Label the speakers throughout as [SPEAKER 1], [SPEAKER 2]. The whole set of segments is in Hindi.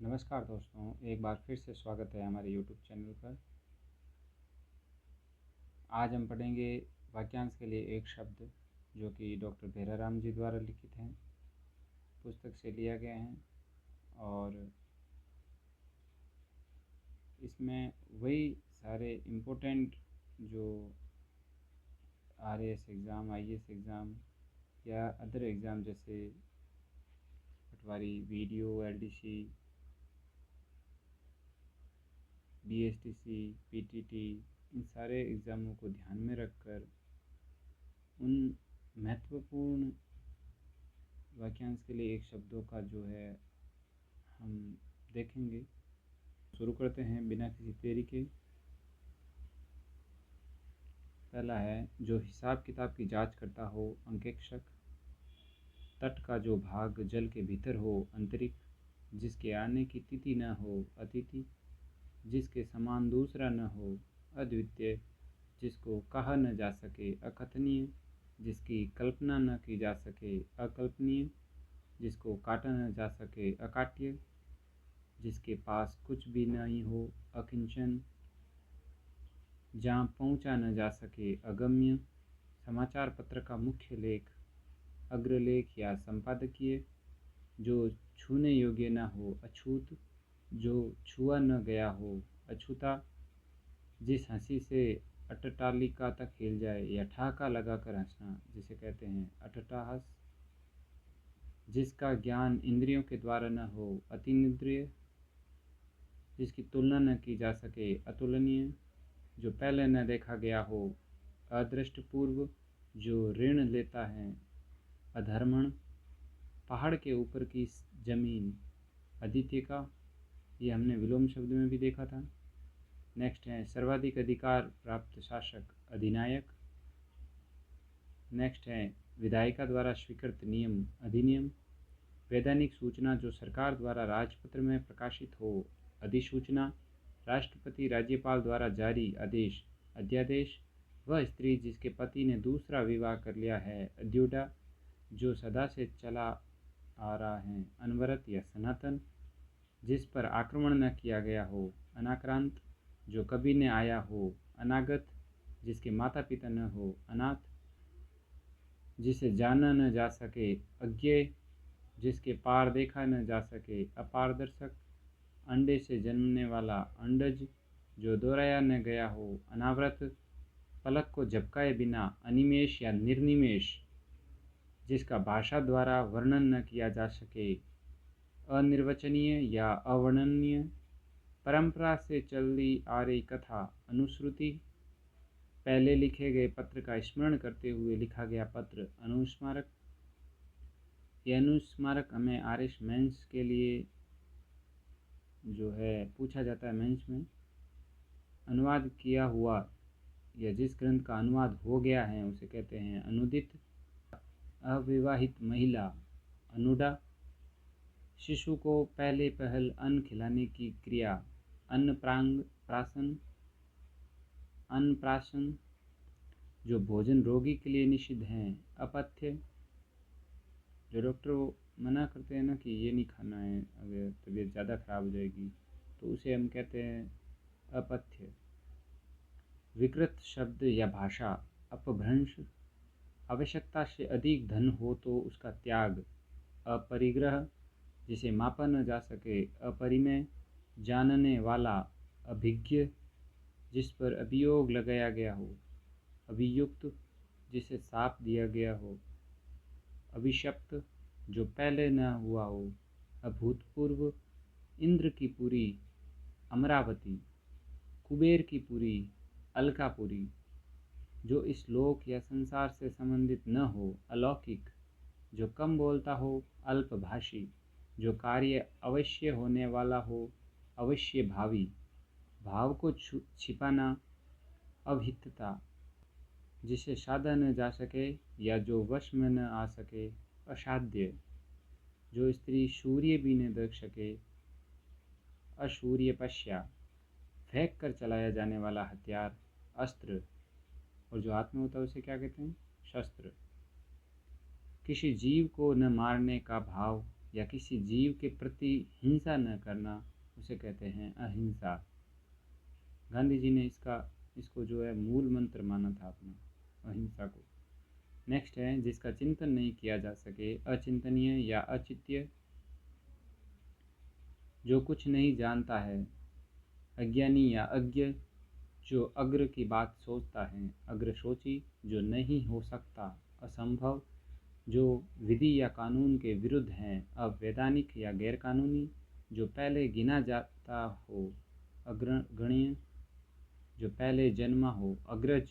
[SPEAKER 1] नमस्कार दोस्तों, एक बार फिर से स्वागत है हमारे यूट्यूब चैनल पर। आज हम पढ़ेंगे वाक्यांश के लिए एक शब्द जो कि डॉक्टर भेराराम जी द्वारा लिखित हैं, पुस्तक से लिया गया है। और इसमें वही सारे इम्पोर्टेंट जो आरएएस एग्ज़ाम, आईएएस एग्ज़ाम या अदर एग्ज़ाम जैसे पटवारी, वीडियो, एलडीसी, बीएसटीसी, पीटीटी, इन सारे एग्ज़ामों को ध्यान में रखकर उन महत्वपूर्ण वाक्यांश के लिए एक शब्दों का जो है हम देखेंगे। शुरू करते हैं बिना किसी देरी के। पहला है, जो हिसाब किताब की जांच करता हो अंकेक्षक, तट का जो भाग जल के भीतर हो अंतरिक्ष, जिसके आने की तिथि न हो अतिथि, जिसके समान दूसरा न हो अद्वितीय, जिसको कहा न जा सके अकथनीय, जिसकी कल्पना न की जा सके अकल्पनीय, जिसको काटा न जा सके अकाट्य, जिसके पास कुछ भी नहीं हो अकिंचन, जहाँ पहुँचा न जा सके अगम्य। समाचार पत्र का मुख्य लेख, अग्रलेख या संपादकीय, जो छूने योग्य न हो अछूत, जो छुआ न गया हो अछूता, जिस हंसी से अट्टटालिका तक हिल जाए या ठहाका लगाकर हंसना जिसे कहते हैं अट्टहास, जिसका ज्ञान इंद्रियों के द्वारा न हो अतीन्द्रिय, जिसकी तुलना न की जा सके अतुलनीय, जो पहले न देखा गया हो अदृष्टपूर्व, जो ऋण लेता है अधर्मण, पहाड़ के ऊपर की जमीन अदिति का, ये हमने विलोम शब्द में भी देखा था। नेक्स्ट है, सर्वाधिक अधिकार प्राप्त शासक अधिनायक। नेक्स्ट है, विधायिका द्वारा स्वीकृत नियम अधिनियम। वैधानिक सूचना जो सरकार द्वारा राजपत्र में प्रकाशित हो अधिसूचना। राष्ट्रपति राज्यपाल द्वारा जारी आदेश अध्यादेश। वह स्त्री जिसके पति ने दूसरा विवाह कर लिया है अद्युडा, जो सदा से चला आ रहा है अनवरत या सनातन, जिस पर आक्रमण न किया गया हो अनाक्रांत, जो कभी न आया हो अनागत, जिसके माता पिता न हो अनाथ, जिसे जाना न जा सके अज्ञेय, जिसके पार देखा न जा सके अपारदर्शक, अंडे से जन्मने वाला अंडज, जो दोहराया न गया हो अनावृत, पलक को झपकाए बिना अनिमेष या निर्निमेष, जिसका भाषा द्वारा वर्णन न किया जा सके अनिर्वचनीय या अवर्णनीय, परंपरा से चली आ रही कथा अनुश्रुति, पहले लिखे गए पत्र का स्मरण करते हुए लिखा गया पत्र अनुस्मारक। यह अनुस्मारक हमें आरएस मेंस के लिए जो है पूछा जाता है। मेंस में अनुवाद किया हुआ या जिस ग्रंथ का अनुवाद हो गया है उसे कहते हैं अनुदित। अविवाहित महिला अनुडा, शिशु को पहले पहल अन्न खिलाने की क्रिया अन्नप्राशन। अन्नप्राशन, जो भोजन रोगी के लिए निषिद्ध हैं अपथ्य, जो डॉक्टर मना करते हैं ना कि ये नहीं खाना है, अगर तबीयत ज़्यादा खराब हो जाएगी तो उसे हम कहते हैं अपथ्य। विकृत शब्द या भाषा अपभ्रंश, आवश्यकता से अधिक धन हो तो उसका त्याग अपरिग्रह, जिसे मापा न जा सके अपरिमेय, जानने वाला अभिज्ञ, जिस पर अभियोग लगाया गया हो अभियुक्त, जिसे साप दिया गया हो अभिशप्त, जो पहले न हुआ हो अभूतपूर्व, इंद्र की पुरी अमरावती, कुबेर की पुरी अलकापुरी, जो इस लोक या संसार से संबंधित न हो अलौकिक, जो कम बोलता हो अल्पभाषी, जो कार्य अवश्य होने वाला हो अवश्य भावी, भाव को छिपाना अभिहितता, जिसे साधा न जा सके या जो वश में न आ सके असाध्य, जो स्त्री सूर्य भी न देख सके असूर्य पश्या, फेंक कर चलाया जाने वाला हथियार अस्त्र, और जो हाथ में होता है उसे क्या कहते हैं शस्त्र। किसी जीव को न मारने का भाव या किसी जीव के प्रति हिंसा न करना, उसे कहते हैं अहिंसा। गांधी जी ने इसको जो है मूल मंत्र माना था अपना, अहिंसा को। नेक्स्ट है जिसका चिंतन नहीं किया जा सके, अचिंतनीय या अचित्य, जो कुछ नहीं जानता है, अज्ञानी या अज्ञ, जो अग्र की बात सोचता है, अग्रशोची, जो नहीं हो सकता, असंभव, जो विधि या कानून के विरुद्ध हैं, अवैधानिक या गैरकानूनी, जो पहले गिना जाता हो, अग्रगण्य, जो पहले जन्मा हो, अग्रज,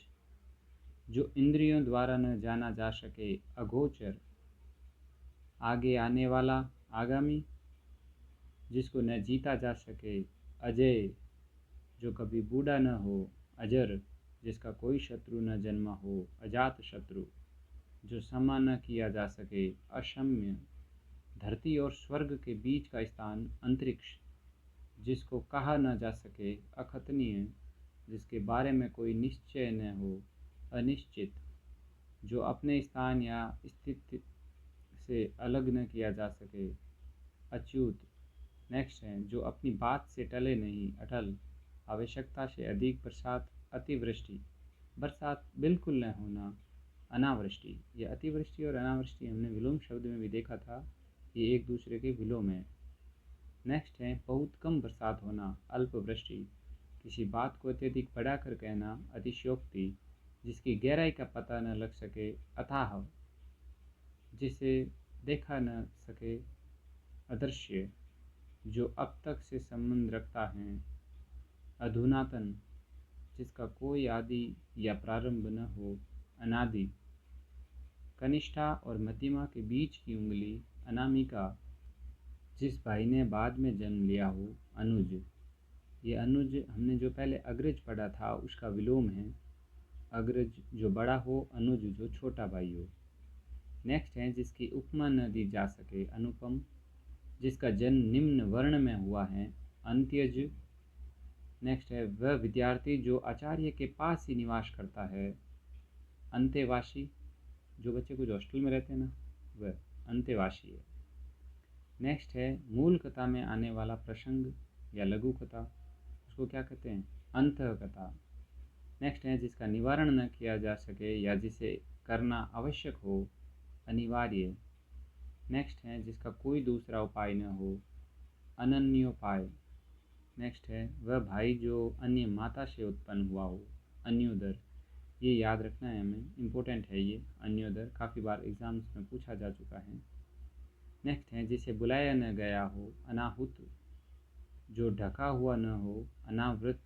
[SPEAKER 1] जो इंद्रियों द्वारा न जाना जा सके, अगोचर, आगे आने वाला, आगामी, जिसको न जीता जा सके, अजय, जो कभी बूढ़ा न हो, अजर, जिसका कोई शत्रु न जन्मा हो, अजात शत्रु, जो समा न किया जा सके, अक्षम्य, धरती और स्वर्ग के बीच का स्थान, अंतरिक्ष, जिसको कहा न जा सके, अखतनीय, जिसके बारे में कोई निश्चय न हो, अनिश्चित, जो अपने स्थान या स्थिति से अलग न किया जा सके, अच्युत। नेक्स्ट है जो अपनी बात से टले नहीं, अटल, आवश्यकता से अधिक बरसात, अतिवृष्टि, बरसात बिल्कुल न होना, अनावृष्टि। ये अतिवृष्टि और अनावृष्टि हमने विलोम शब्द में भी देखा था, ये एक दूसरे के विलोम है। नेक्स्ट है बहुत कम बरसात होना, अल्पवृष्टि, किसी बात को अत्यधिक बढ़ाकर कहना, अतिशयोक्ति, जिसकी गहराई का पता न लग सके, अथाह, जिसे देखा न सके, अदृश्य, जो अब तक से संबंध रखता है, अधुनातन, जिसका कोई आदि या प्रारंभ न हो, अनादि, कनिष्ठा और मध्यमा के बीच की उंगली, अनामिका, जिस भाई ने बाद में जन्म लिया हो, अनुज। ये अनुज हमने जो पहले अग्रज पढ़ा था उसका विलोम है, अग्रज जो बड़ा हो, अनुज जो छोटा भाई हो। नेक्स्ट है जिसकी उपमा न दी जा सके, अनुपम, जिसका जन्म निम्न वर्ण में हुआ है, अंत्यज। नेक्स्ट है वह विद्यार्थी जो आचार्य के पास ही निवास करता है, अंतेवासी, जो बच्चे कुछ हॉस्टल में रहते हैं ना, वह अंतेवासी है। नेक्स्ट है मूल कथा में आने वाला प्रसंग या लघु कथा, उसको क्या कहते हैं, अंत कथा। नेक्स्ट है जिसका निवारण न किया जा सके या जिसे करना आवश्यक हो, अनिवार्य। नेक्स्ट है जिसका कोई दूसरा उपाय न हो, अनन्योपाय। नेक्स्ट है वह भाई जो अन्य माता से उत्पन्न हुआ हो, अन्योदर। ये याद रखना है हमें, इम्पोर्टेंट है ये अन्योदर, काफ़ी बार एग्जाम्स में पूछा जा चुका है। नेक्स्ट है जिसे बुलाया न गया हो, अनाहुत, जो ढका हुआ न हो, अनावृत।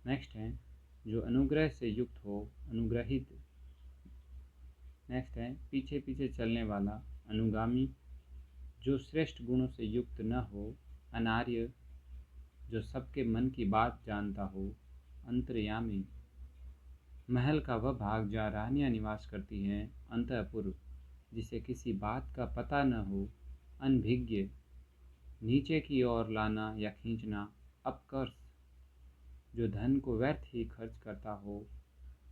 [SPEAKER 1] नेक्स्ट है जो अनुग्रह से युक्त हो, अनुग्रहित। नेक्स्ट है पीछे पीछे चलने वाला, अनुगामी, जो श्रेष्ठ गुणों से युक्त न हो, अनार्य, जो सबके मन की बात जानता हो, अंतर्यामी। महल का वह भाग जहाँ रानियाँ निवास करती हैं, अंतःपुर, जिसे किसी बात का पता न हो, अनभिज्ञ, नीचे की ओर लाना या खींचना, अपकर्ष, जो धन को व्यर्थ ही खर्च करता हो,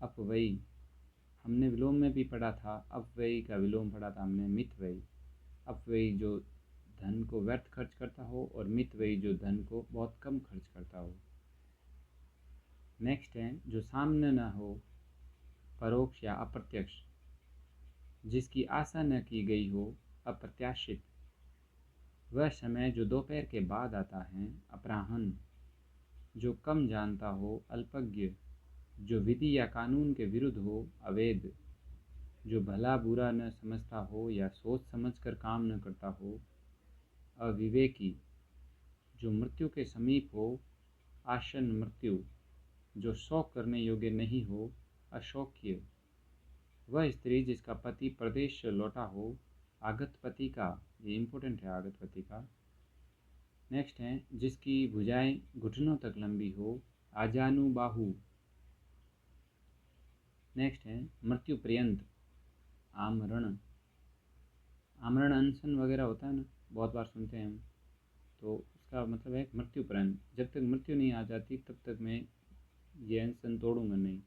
[SPEAKER 1] अपव्ययी। हमने विलोम में भी पढ़ा था, अपव्ययी का विलोम पढ़ा था हमने, मितव्ययी। अपव्ययी जो धन को व्यर्थ खर्च करता हो और मितव्ययी जो धन को बहुत कम खर्च करता हो। नेक्स्ट है जो सामने न हो, परोक्ष या अप्रत्यक्ष, जिसकी आशा न की गई हो, अप्रत्याशित। वह समय जो दोपहर के बाद आता है, अपराह्न, जो कम जानता हो, अल्पज्ञ, जो विधि या कानून के विरुद्ध हो, अवैध, जो भला बुरा न समझता हो या सोच समझकर काम न करता हो, अविवेकी, जो मृत्यु के समीप हो, आसन मृत्यु, जो शोक करने योग्य नहीं हो, अशोक्य। वह स्त्री जिसका पति प्रदेश से लौटा हो, आगत पति का, ये इम्पोर्टेंट है आगत पति का। नेक्स्ट है जिसकी भुजाएं घुटनों तक लंबी हो, आजानुबाहु। नेक्स्ट है मृत्यु पर्यंत, आमरण। आमरण अनशन वगैरह होता है ना, बहुत बार सुनते हैं हम, तो उसका मतलब है मृत्यु पर्यंत, जब तक मृत्यु नहीं आ जाती तब तक मैं ये अनशन तोड़ूंगा नहीं।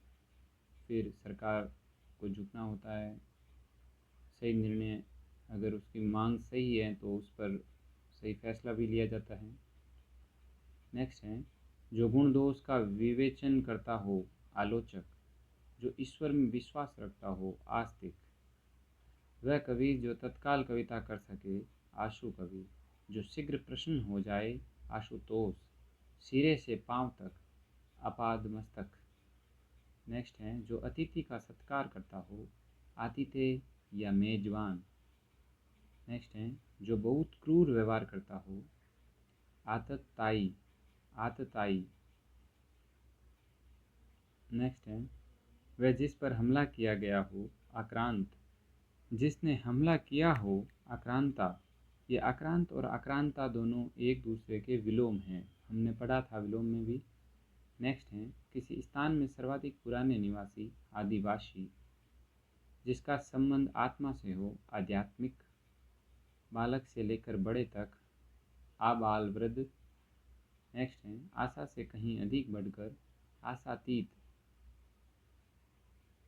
[SPEAKER 1] फिर सरकार को झुकना होता है, सही निर्णय अगर उसकी मांग सही है तो उस पर सही फैसला भी लिया जाता है। नेक्स्ट है, जो गुण दोष का विवेचन करता हो, आलोचक। जो ईश्वर में विश्वास रखता हो, आस्तिक। वह कवि जो तत्काल कविता कर सके, आशु कवि। जो शीघ्र प्रसन्न हो जाए, आशुतोष। सिरे से पांव तक, अपाद मस्तक। नेक्स्ट है, जो अतिथि का सत्कार करता हो, आतिथ्य या मेजबान। नेक्स्ट है, जो बहुत क्रूर व्यवहार करता हो, आतताई, आतताई। नेक्स्ट है, वह जिस पर हमला किया गया हो, आक्रांत। जिसने हमला किया हो, आक्रांता। ये आक्रांत और आक्रांता दोनों एक दूसरे के विलोम हैं, हमने पढ़ा था विलोम में भी। नेक्स्ट है, किसी स्थान में सर्वाधिक पुराने निवासी, आदिवासी। जिसका संबंध आत्मा से हो, आध्यात्मिक। बालक से लेकर बड़े तक, आबाल वृद्ध। नेक्स्ट है, आशा से कहीं अधिक बढ़कर, आशातीत।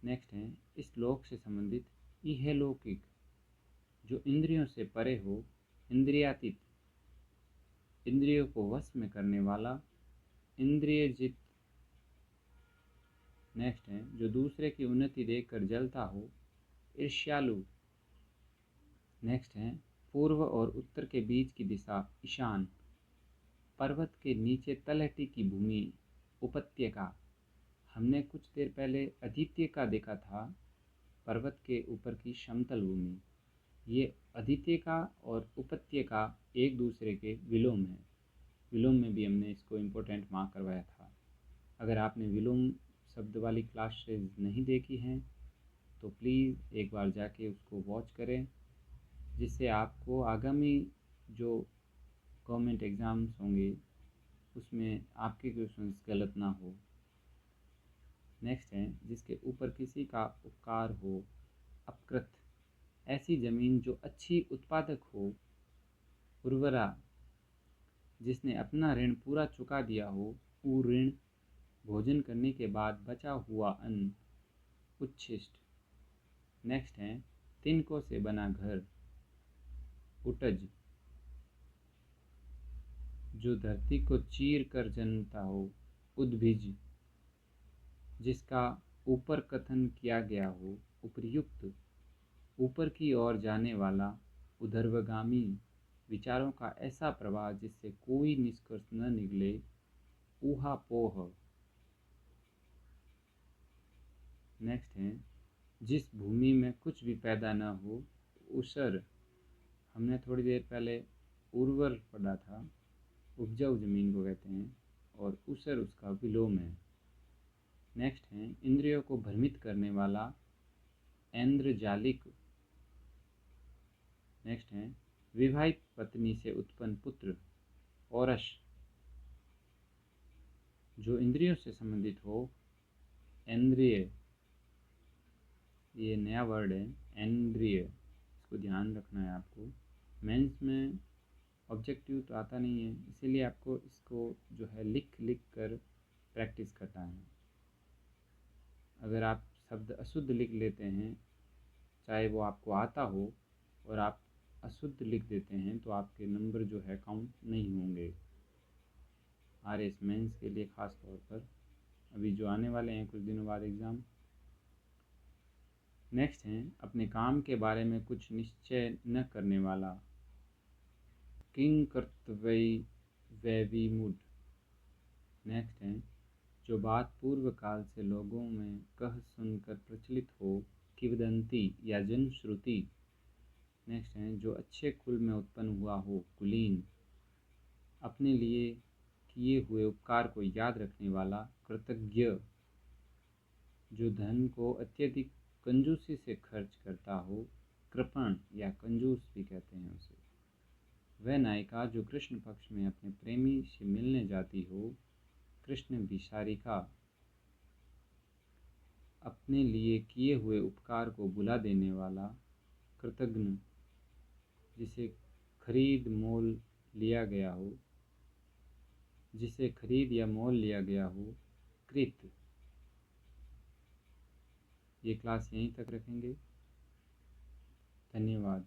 [SPEAKER 1] नेक्स्ट है, इस लोक से संबंधित, इहलौकिक। जो इंद्रियों से परे हो, इंद्रियातीत। इंद्रियों को वश में करने वाला, इंद्रियजित। नेक्स्ट है, जो दूसरे की उन्नति देखकर जलता हो, ईर्ष्यालु। नेक्स्ट है, पूर्व और उत्तर के बीच की दिशा, ईशान। पर्वत के नीचे तलहटी की भूमि, उपत्यका। हमने कुछ देर पहले अद्वितीय का देखा था, पर्वत के ऊपर की समतल भूमि। ये अद्वितीय का और उपत्यका एक दूसरे के विलोम है। विलोम में भी हमने इसको इम्पोर्टेंट मार्क करवाया था। अगर आपने विलोम शब्द वाली क्लासेस नहीं देखी हैं तो प्लीज़ एक बार जाके उसको वॉच करें, जिससे आपको आगामी जो गवर्नमेंट एग्ज़ाम्स होंगे उसमें आपके क्वेश्चंस गलत ना हो। नेक्स्ट है, जिसके ऊपर किसी का उपकार हो, अपकृत। ऐसी ज़मीन जो अच्छी उत्पादक हो, उर्वरा। जिसने अपना ऋण पूरा चुका दिया हो, उऋण। भोजन करने के बाद बचा हुआ अन्न, उच्छिष्ट। नेक्स्ट है, तिनकों से बना घर, उटज। जो धरती को चीर कर जन्मता हो, उद्भिज। जिसका ऊपर कथन किया गया हो, उपर्युक्त। ऊपर की ओर जाने वाला, उधर्वगामी। विचारों का ऐसा प्रवाह जिससे कोई निष्कर्ष न निकले, ऊहापोह। नेक्स्ट है, जिस भूमि में कुछ भी पैदा न हो, उसर। हमने थोड़ी देर पहले उर्वर पढ़ा था, उपजाऊ जमीन को कहते हैं, और उसर उसका विलोम है। नेक्स्ट है, इंद्रियों को भ्रमित करने वाला, ऐन्द्रजालिक। नेक्स्ट है, विवाहित पत्नी से उत्पन्न पुत्र, औरस। जो इंद्रियों से संबंधित हो, इंद्रिय। ये नया वर्ड है, इंद्रिय, इसको ध्यान रखना है आपको। मेंस में ऑब्जेक्टिव तो आता नहीं है, इसीलिए आपको इसको जो है लिख कर प्रैक्टिस करना है। अगर आप शब्द अशुद्ध लिख लेते हैं, चाहे वो आपको आता हो, और आप अशुद्ध लिख देते हैं, तो आपके नंबर जो है काउंट नहीं होंगे। आरएस मेंस के लिए ख़ास तौर पर, अभी जो आने वाले हैं कुछ दिनों बाद एग्ज़ाम। नेक्स्ट है, अपने काम के बारे में कुछ निश्चय न करने वाला, किंग कर्तव्य वैविमुड। नेक्स्ट है, जो बात पूर्व काल से लोगों में कह सुनकर प्रचलित हो, किंवदंती या जनश्रुति। नेक्स्ट है, जो अच्छे कुल में उत्पन्न हुआ हो, कुलीन। अपने लिए किए हुए उपकार को याद रखने वाला, कृतज्ञ। जो धन को अत्यधिक कंजूसी से खर्च करता हो, कृपण या कंजूस भी कहते हैं उसे। वह नायिका जो कृष्ण पक्ष में अपने प्रेमी से मिलने जाती हो, कृष्ण विशारिका। अपने लिए किए हुए उपकार को भुला देने वाला, कृतघ्न। जिसे खरीद मोल लिया गया हो, जिसे खरीद या मोल लिया गया हो, कृत। ये क्लास यहीं तक रखेंगे। धन्यवाद।